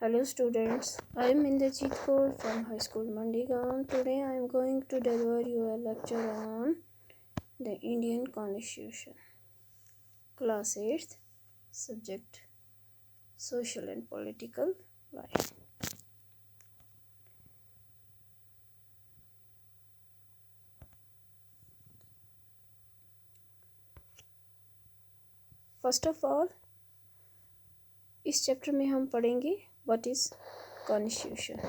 Hello students, I am Inderjeet Kaur from High School Mandigaon. Today I am going to deliver you a lecture on the Indian Constitution. Class 8th, subject Social and Political Life. First of all, इस chapter में हम पढ़ेंगे what is Constitution.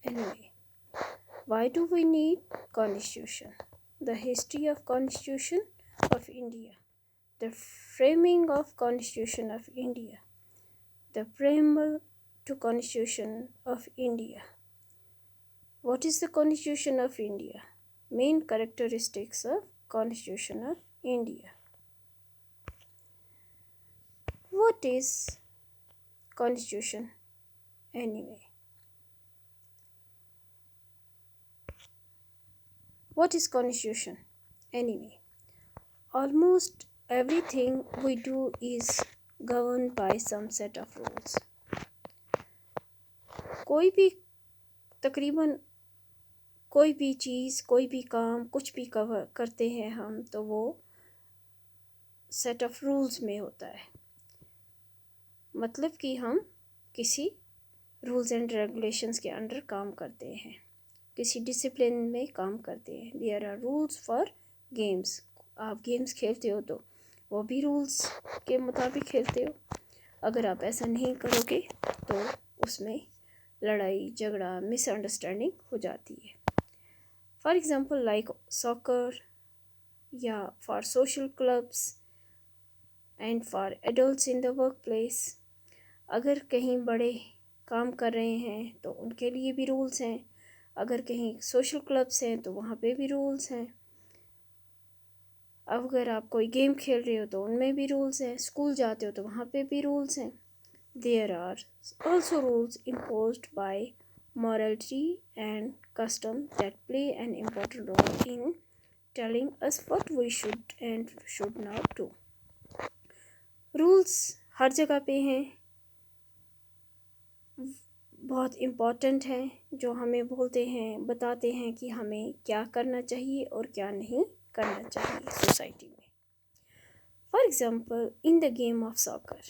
Anyway, why do we need Constitution? The history of Constitution of India. The framing of Constitution of India. The preamble to Constitution of India. What is the Constitution of India? Main characteristics of Constitution of India. What is Constitution anyway? What is Constitution anyway? Almost everything we do is governed by some set of rules. कोई भी तकरीबन कोई भी चीज़, कोई भी काम, कुछ भी करते हैं हम, तो वो सेट ऑफ रूल्स में होता है. मतलब कि हम किसी रूल्स एंड रेगुलेशंस के अंडर काम करते हैं, किसी डिसिप्लिन में काम करते हैं. There are rules for games. आप गेम्स खेलते हो तो वो भी रूल्स के मुताबिक खेलते हो. अगर आप ऐसा नहीं करोगे तो उसमें लड़ाई झगड़ा मिसअंडरस्टैंडिंग हो जाती है. फॉर एग्ज़ाम्पल लाइक सॉकर या for social clubs and for adults in the work place. अगर कहीं बड़े काम कर रहे हैं तो उनके लिए भी रूल्स हैं. अगर कहीं सोशल क्लब्स हैं तो वहाँ पे भी रूल्स हैं. अगर आप कोई गेम खेल रहे हो तो उनमें भी रूल्स हैं. स्कूल जाते हो तो वहाँ पे भी रूल्स हैं. There are also rules imposed by morality and custom that play an important role in telling us what we should and should not do. Rules हर जगह पे हैं, बहुत इम्पॉर्टेंट हैं, जो हमें बोलते हैं, बताते हैं कि हमें क्या करना चाहिए और क्या नहीं करना चाहिए सोसाइटी में. For example in the game of soccer,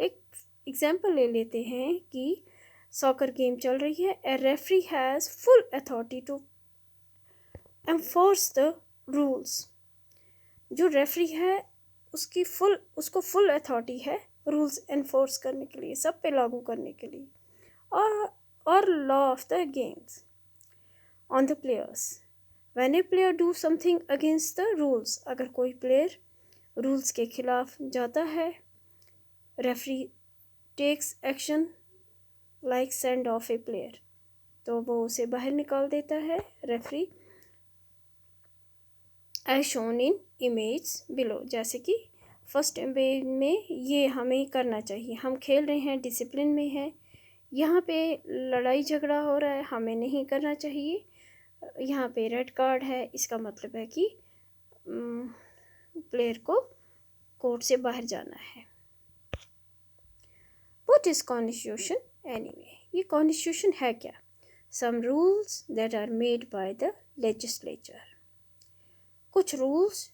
एक एग्ज़ाम्पल ले लेते हैं कि सॉकर गेम चल रही है. A referee has full authority to enforce the rules. जो रेफरी है उसको फुल अथॉरिटी है रूल्स एनफोर्स करने के लिए, सब पे लागू करने के लिए. और law of the games on the players. When a player do something against the rules, अगर कोई प्लेयर रूल्स के खिलाफ जाता है, referee takes action like send off a player, तो वो उसे बाहर निकाल देता है referee. As shown in image below, जैसे कि फर्स्ट इमेज में ये हमें करना चाहिए. हम खेल रहे हैं, डिसिप्लिन में है, यहाँ पे लड़ाई झगड़ा हो रहा है, हमें नहीं करना चाहिए. यहाँ पे रेड कार्ड है, इसका मतलब है कि प्लेयर को कोर्ट से बाहर जाना है. What is constitution anyway? ये कॉन्स्टिट्यूशन है क्या? Some rules that are made by the legislature. कुछ रूल्स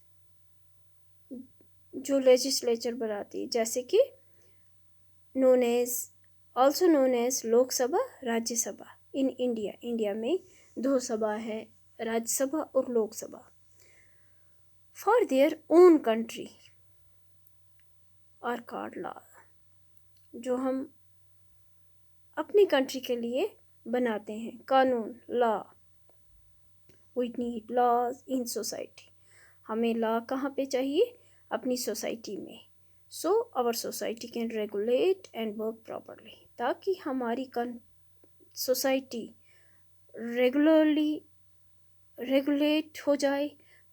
जो लेजिस्लेचर बनाती है, जैसे कि also known as Lok Sabha, Rajya Sabha. In India में 2 सभा है, राज्यसभा और Lok Sabha. For their own country are called law. जो हम अपनी कंट्री के लिए बनाते हैं कानून, law. We need laws in society. हमें लॉ कहाँ पे चाहिए? अपनी सोसाइटी में. So our society can regulate and work properly, ताकि हमारी सोसाइटी रेगुलेट हो जाए,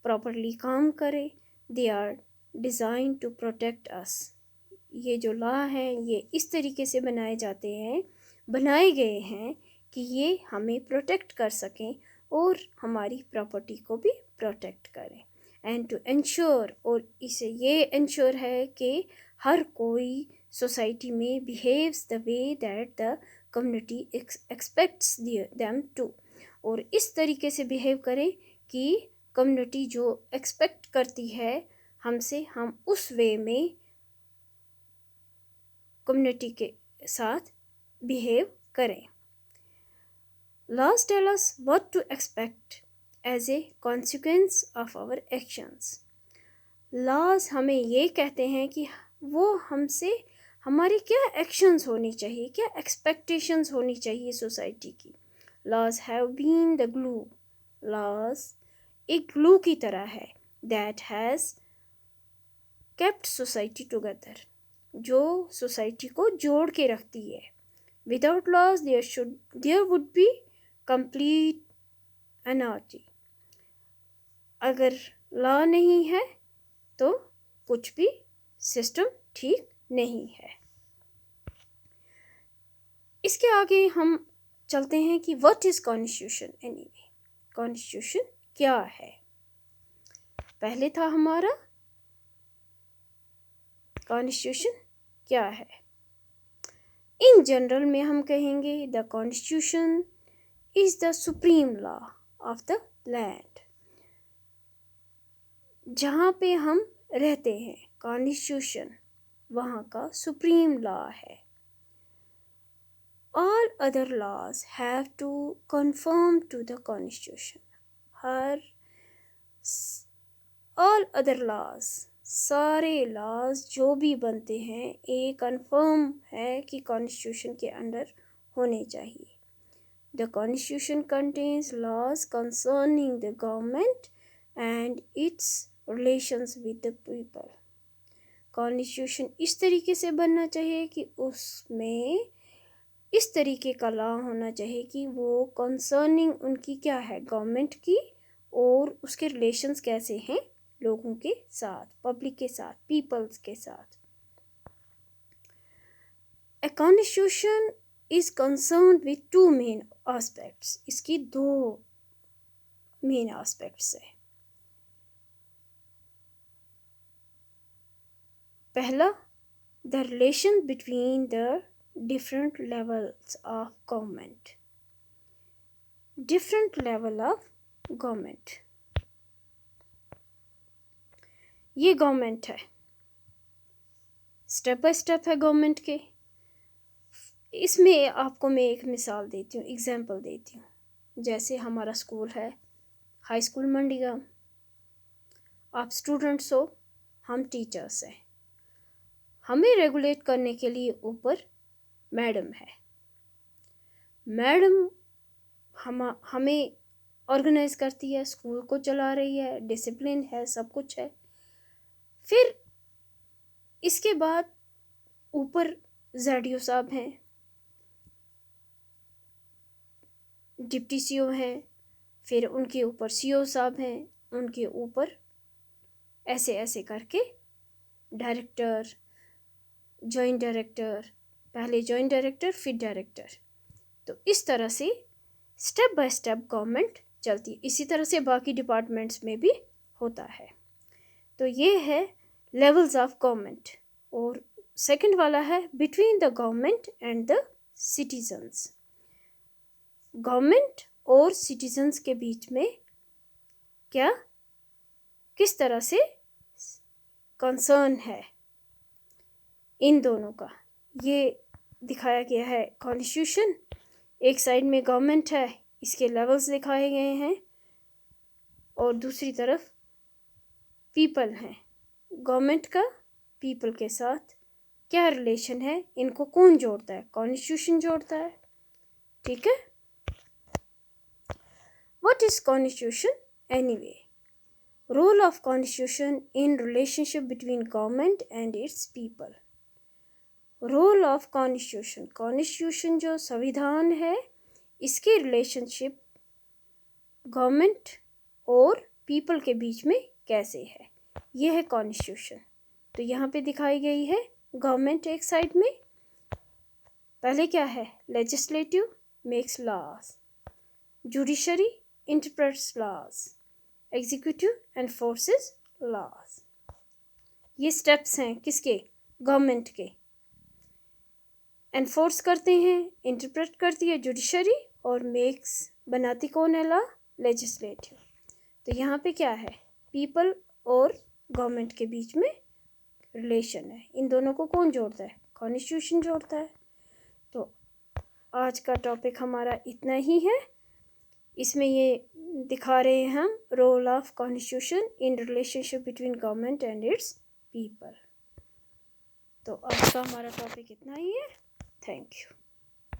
प्रॉपरली काम करे. They are design to protect us. ये जो लॉ हैं ये इस तरीके से बनाए गए हैं कि ये हमें प्रोटेक्ट कर सकें और हमारी प्रॉपर्टी को भी प्रोटेक्ट करें. एंड टू इंश्योर, और इसे ये इंश्योर है कि हर कोई सोसाइटी में behaves the way that the community expects them to, और इस तरीके से बिहेव करें कि कम्युनिटी जो एक्सपेक्ट करती है हमसे, हम उस वे में कम्युनिटी के साथ बिहेव करें. Laws tell us what to expect as a consequence of our actions. Laws हमें ये कहते हैं कि वो हमसे हमारी क्या एक्शंस होनी चाहिए, क्या एक्सपेक्टेशंस होनी चाहिए सोसाइटी की. Laws have been the glue. Laws एक ग्लू की तरह है that has kept society together, जो सोसाइटी को जोड़ के रखती है. Without laws there would be complete anarchy. अगर लॉ नहीं है तो कुछ भी सिस्टम ठीक नहीं है. इसके आगे हम चलते हैं कि what is constitution anyway. Constitution क्या है? पहले था हमारा कॉन्स्टिट्यूशन क्या है. इन जनरल में हम कहेंगे the constitution is the supreme law of the land. जहाँ पे हम रहते हैं कॉन्स्टिट्यूशन वहाँ का सुप्रीम लॉ है. All other laws have to conform to the constitution. all other laws, सारे laws जो भी बनते हैं ये कन्फर्म है कि कॉन्स्टिट्यूशन के अंडर होने चाहिए. The Constitution contains laws concerning the government and its relations with the people. Constitution इस तरीके से बनना चाहिए कि उसमें इस तरीके का लॉ होना चाहिए कि वो concerning उनकी क्या है, गवर्नमेंट की, और उसके रिलेशंस कैसे हैं लोगों के साथ, पब्लिक के साथ, पीपल्स के साथ. A constitution is concerned with two main aspects. इसकी दो मेन aspects है. पहला, the relation between the different levels of government. Different level of government. ये गवर्नमेंट है, स्टेप बाय स्टेप है गवर्नमेंट के. इसमें आपको मैं एक मिसाल देती हूँ, एग्जांपल देती हूँ. जैसे हमारा स्कूल है हाई स्कूल मंडीगांव. आप स्टूडेंट्स हो, हम टीचर्स हैं. हमें रेगुलेट करने के लिए ऊपर मैडम है. मैडम हमें ऑर्गेनाइज करती है, स्कूल को चला रही है, डिसिप्लिन है, सब कुछ है. फिर इसके बाद ऊपर ZDO साहब हैं, डिप्टी CO हैं, फिर उनके ऊपर CO साहब हैं, उनके ऊपर ऐसे ऐसे करके डायरेक्टर, जॉइंट डायरेक्टर, पहले जॉइंट डायरेक्टर फिर डायरेक्टर. तो इस तरह से स्टेप बाय स्टेप गवर्नमेंट चलती है. इसी तरह से बाकी डिपार्टमेंट्स में भी होता है. तो ये है लेवल्स ऑफ गवर्नमेंट. और सेकंड वाला है between the government and the citizens. Government और सिटीजन्स के बीच में क्या किस तरह से कंसर्न है इन दोनों का, ये दिखाया गया है. कॉन्स्टिट्यूशन एक साइड में गवर्नमेंट है, इसके लेवल्स दिखाए गए हैं, और दूसरी तरफ पीपल हैं. गवर्नमेंट का पीपल के साथ क्या रिलेशन है, इनको कौन जोड़ता है? कॉन्स्टिट्यूशन जोड़ता है. ठीक है. What is constitution anyway? Role of constitution in relationship between government and its people. Role of constitution. Constitution जो संविधान है, इसके रिलेशनशिप गवर्नमेंट और पीपल के बीच में कैसे है, ये है कॉन्स्टिट्यूशन. तो यहाँ पे दिखाई गई है गवर्नमेंट एक साइड में. पहले क्या है? Legislative makes laws, judiciary interprets laws, executive enforces laws. ये स्टेप्स हैं किसके? गवर्नमेंट के. एनफोर्स करते हैं, इंटरप्रेट करती है जुडिशरी, और मेक्स बनाती कौन है? Law, legislative. तो यहाँ पे क्या है? पीपल और गवर्नमेंट के बीच में रिलेशन है। इन दोनों को कौन जोड़ता है? कॉन्स्टिट्यूशन जोड़ता है। तो आज का टॉपिक हमारा इतना ही है। इसमें ये दिखा रहे हैं हम role of constitution in relationship between government and its people. तो आज का हमारा टॉपिक इतना ही है। Thank you.